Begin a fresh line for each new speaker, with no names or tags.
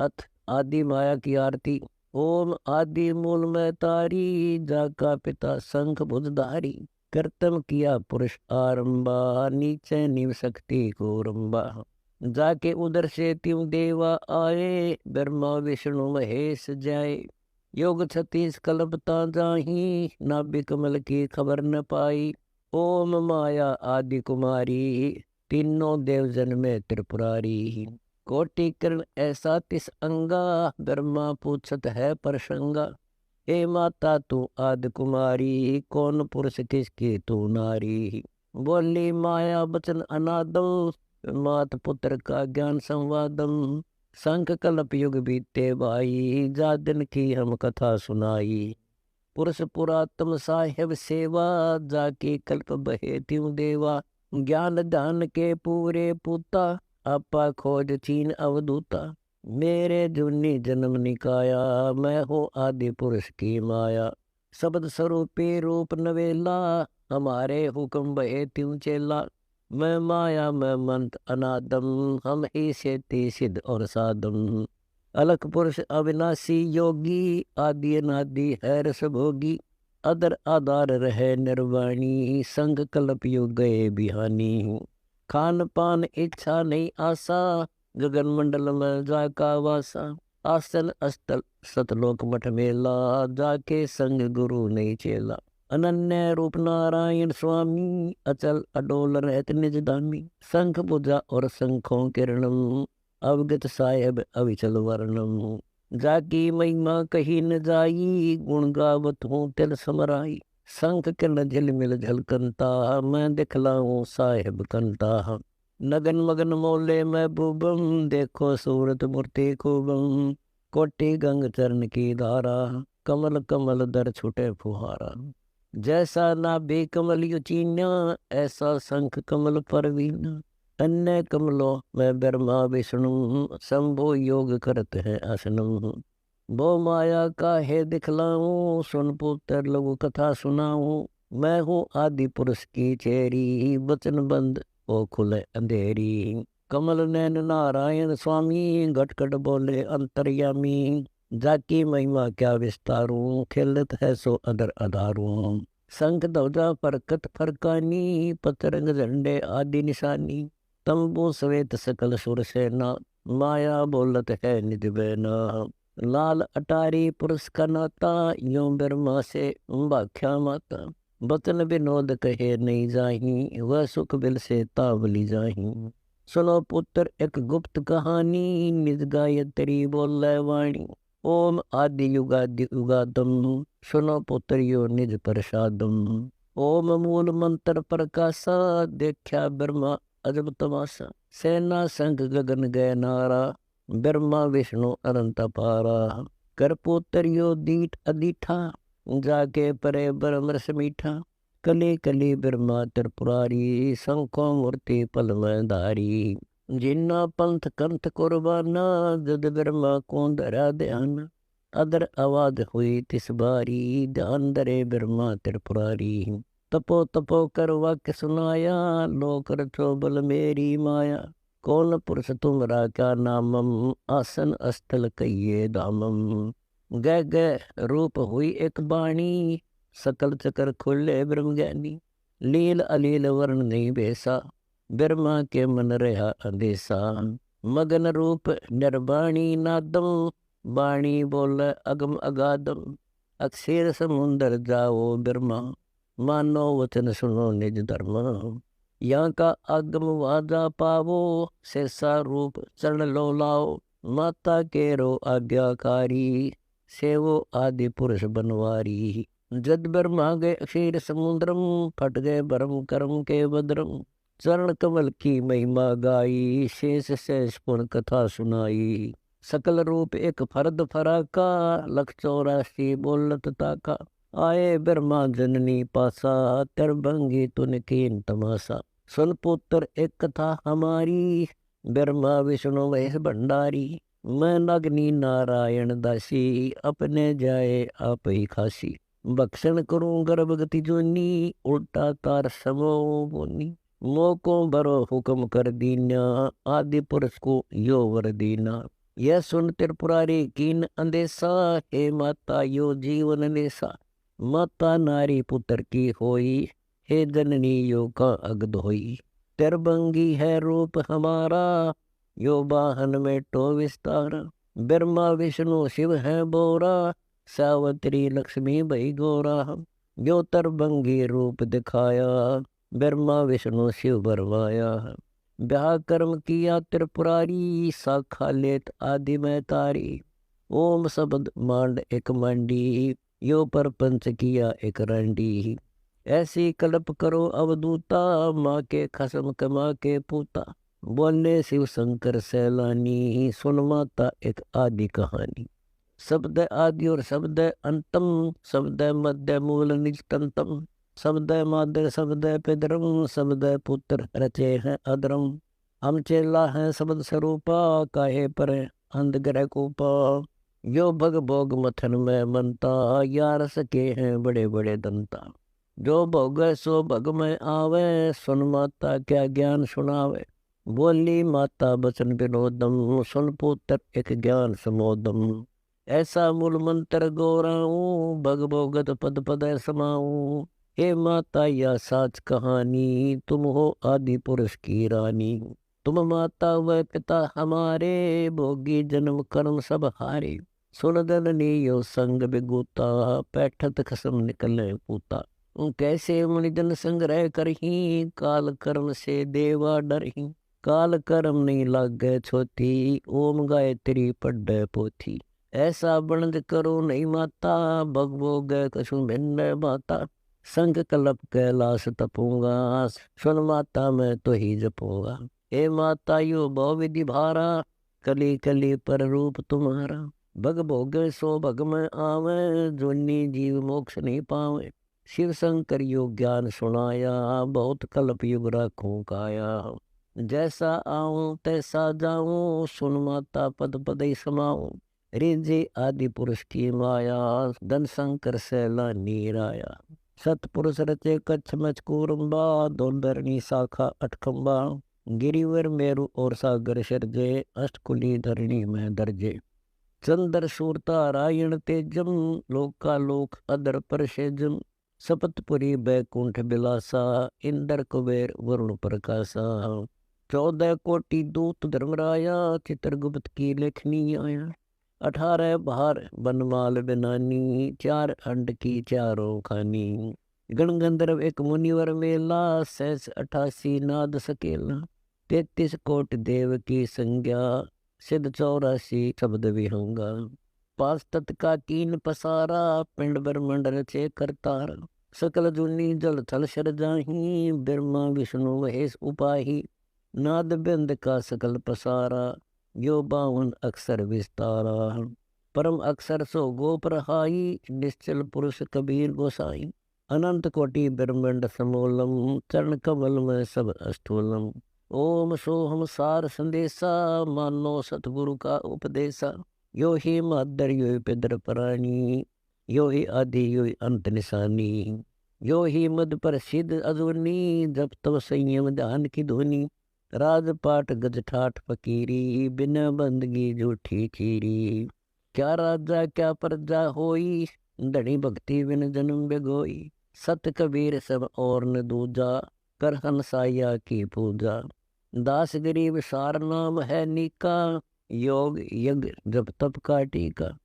नाथ आदि माया की आरती। ओम आदि मूल में तारी, जाका पिता शंख भुजधारी। कर्तम किया पुरुष आरंभा, नीचे नीव शक्ति को रंबा। जाके उधर से त्यों देवा आए, ब्रह्मा विष्णु महेश जाए। योग 36 कल्पता जाही, नाभि कमल की खबर न पाई। ओम माया आदि कुमारी, तीनों देव जन्मे त्रिपुरारी। कोटि किरण ऐसा तिस अंगा, ब्रह्मा पूछत है प्रसंगा। हे माता तू आदि कुमारी, कौन पुरुष किसकी तू नारी। बोली माया बचन अनादम, मात पुत्र का ज्ञान संवादम। शंख कल्प युग बीते भाई, जा दिन की हम कथा सुनाई। पुरुष पुरातम साहेब सेवा, जाके कल्प बहे त्यों देवा। ज्ञान दान के पूरे पूता, आपा खोज चीन अवधूता। मेरे जुन्नी जन्म निकाया, मैं हो आदि पुरुष की माया। शब्द स्वरूपी रूप नवेला, हमारे हुक्म बहे त्यों चेला। मैं माया मैं मंत अनादम, हम ही सेती सिद्ध और साधम। अलख पुरुष अविनाशी योगी, आदि अनादि है रस भोगी। अदर आधार रहे निर्वाणी, संग कल्प युग गए बिहानी। खान पान इच्छा नहीं आसा, गगन मंडल में जाका वासा। आसन अस्तल सतलोक मठ मेला, जाके संग गुरु नहीं चेला। अनन्य रूप नारायण स्वामी, अचल अडोल रहत निज धामी। शंख भुजा और शंखों किरणम, अवगत साहेब अविचल वर्णम। जाकी महिमा कही न जाई, गुण गावत हूँ तिल समराई। शंख किरण झिलमिल झलकंता, मैं दिखलाऊं साहेब कंता। नगन मगन मोले महबूबम, देखो सूरत मूर्ति खूबम। कोटि गंग चरण की धारा, कमल कमल दर छुटे फुहारा। जैसा नाभि कमल युचीना, ऐसा शंख कमल परवीना। अन्य कमलों में ब्रह्मा विष्णु, शंभु योग करत है आसनम। वो माया का है दिखलाऊं, सुन पुत्र लघु कथा सुनाऊं। मैं हूँ आदि पुरुष की चेरी, वचन बंद ओ खुले अंधेरी। कमल नैन नारायण स्वामी, घट घट बोले अंतर्यामी। जाकी महिमा क्या विस्तारूं, खिलत है सो अदर अधारूं। शंख ध्वजा फरकत फरकानी, पतरंग झंडे आदि निशानी। तंबू सवेत सकल सुर सेना, माया बोलत है निज बैना। लाल अटारी पुरुष का नाता, यूं ब्रह्मा से भाख्या माता। बचन विनोद कहे नहीं जाही, वह सुख बिल से तावली जाही। सुनो पुत्र एक गुप्त कहानी, निज गायत्री बोले वाणी। ओम आदि युगादि युगादम, सुनो पुत्र यो निज प्रसादम। ओम मूल मंत्र प्रकाशा, देखा ब्रह्मा अजब तमाशा। सेना संग गगन गए नारा, ब्रह्मा विष्णु अनंत पारा। कर पुत्र यो दीठ अदीठा, जाके परे ब्रह्म रस मीठा। कली कली ब्रह्मा त्रिपुरारी, शंखों मूर्ति पल में धारी। जिन्ना पंथ कंथ कुर्बाना, जद ब्रह्मा को धरा ध्यान। अदर आवाज हुई तिस बारी, ध्यान धरे ब्रह्मा त्रिपुरारी। तपो तपो कर वाक्य सुनाया, लोक रचो बल मेरी माया। कौन पुरुष तुमरा क्या नामम, आसन अस्थल कहिए धामम। गह गह रूप हुई एक बाणी, सकल चकर खुले ब्रह्म ज्ञानी। लील अलील वर्ण नहीं बेसा, ब्रह्मा के मन रहा अंदेशा। मगन रूप निर्वाणी नादम, बाणी बोल अगम अगाधम। अक्षर समुंदर जाओ ब्रह्मा, मानो वचन सुनो निज धर्म। यहाँ का आगम वाजा पावो, शेषा रूप चरण लो लाओ। माता के रो आज्ञाकारी, सेवो आदि पुरुष बनवारी। जद ब्रह्मा गए अक्षीर समुद्रम, फट गए भरम कर्म के बद्रम। चरण कमल की महिमा गाई, शेष शेष पुन कथा सुनाई। सकल रूप एक फर्द फराका, लख 84 बोलत ताका। आए ब्रह्मा जननी पासा, तरभंगी तुन कीन तमाशा। सुन पुत्र एक कथा हमारी, ब्रह्मा विष्णु महेश भंडारी। मैं नग्नि नारायण दासी, अपने जाए आप ही खासी। भक्षण करूं गर्भगति जोनी, उल्टा तार समो बोनी। मोको बरो हुक्म कर दीना, आदि पुरुष को यो वर दीना। यह सुन त्रिपुरारी कीन अंदेशा, हे माता यो जीवन नेसा। माता नारी पुत्र की होई, हे जननी यो का अगद होई। तिरबंगी है रूप हमारा, यो वाहन में टो विस्तार। ब्रह्मा विष्णु शिव है बोरा, सावत्री लक्ष्मी भई गोरा। यो तरबंगी रूप दिखाया, ब्रह्मा विष्णु शिव बरमाया। ब्याह कर्म किया त्रिपुरारी, साखा लेत आदि में तारी। ओम शब्द मांड एक मांडी, यो परपंच किया एक रंडी। ऐसी कल्प करो अवधूता, माँ के खसम कमा के पूता। बोले शिव शंकर सैलानी, सुन माता एक आदि कहानी। शब्द आदि और शब्द अंतम, शब्द मध्य मूल निजतंतम। शब्द मादर शब्द पितरम, शब्द पुत्र रचे हैं अधर्म। हम चेला हैं शब्द स्वरूपा, काहे पर अंध ग्रह कोपा। यो भग भोग मथन में मनता, यार सके हैं बड़े बड़े दंता। जो भोग सो भग में आवे, सुन माता क्या ज्ञान सुनावे। बोली माता बचन विनोदम, सुन पुत्र एक ज्ञान समोदम। ऐसा मूल मंत्र गोराऊं, भग भोगत पद पद समाऊं। हे माता या साच कहानी, तुम हो आदि पुरुष की रानी। तुम माता व पिता हमारे, भोगी जन्म कर्म सब हारे। सुन जननी यो संग बिगुता, पैठत खसम निकले पूता। कैसे मुनिजन संग्रह करही, काल कर्म से देवा डरही। काल कर्म नहीं लागे छोटी, ओम गायत्री पढ़ पोथी। ऐसा बनद करो नहीं माता, भग भोग कछु भिन्न माता। संग कल्प कैलाश तपूंगा, सुन माता मैं तो ही जपूंगा। हे माता यो बहु विधि भारा, कली कली पर रूप तुम्हारा। भग भोग सो भग में आवे, जोनी जीव मोक्ष नहीं पावे। शिव शंकर यो ज्ञान सुनाया, बहुत कल्प युग राखूं काया। जैसा आऊं तैसा जाऊं, सुन माता पद पद ही समाऊं। रिझे आदि पुरुष की माया, धन शंकर सैला नीराया। सतपुरुष रचे कच्छ मचकूरम्बा, धोधरणी शाखा अठखम्बा। गिरिवर मेरु और सागर सर्जे, अष्टकुली धरणी में दर्जे। चंद्र सूरता रायण तेजम, लोकालोक अदर परशेजम। सपतपुरी बैकुंठ बिलासा, इंद्र कुबेर वरुण प्रकाशा। 14 कोटि दूत धर्मराया, चित्रगुप्त की लेखनी आया। 18 बाहर बनमाल बनानी, 4 अंड की चारों खानी। गणगंधर्व एक मुनिवर मेला, 88 नाद सकेला। 33 कोट देव की संज्ञा, सिद्ध 84 शब्द विहंगा। 5 तत् का कीन पसारा, पिंड ब्रह्मंड रचे करतार। सकल जुनी जल थल शर जाही, ब्रह्मा विष्णु महेश उपाही। नाद बिंद का सकल पसारा, यो 52 अक्षर विस्तारा। परम अक्षर सो गोप रहाई, निश्चल पुरुष कबीर गोसाई। अनंत कोटि ब्रह्मंड समोलम, चरण कमल में सब अस्थूलम। ओम सोहम सार संदेशा, मानो सतगुरु का उपदेशा। यो ही मादर यो पिदर प्राणी, यो ही आदि यो अंत निशानी। यो ही मद पर सिद्ध अजूनी, जब तब संयम ध्यान की धुनी। राजपाट गज ठाठ फकीरी, बिना बंदगी झूठी खीरी। क्या राजा क्या प्रजा होई, धनी भक्ति बिन जन्म बेगोई। सत कबीर सब और न दूजा, कर हंसाया की पूजा। दास गरीब सार नाम है नीका, योग यज्ञ जब तप का टीका।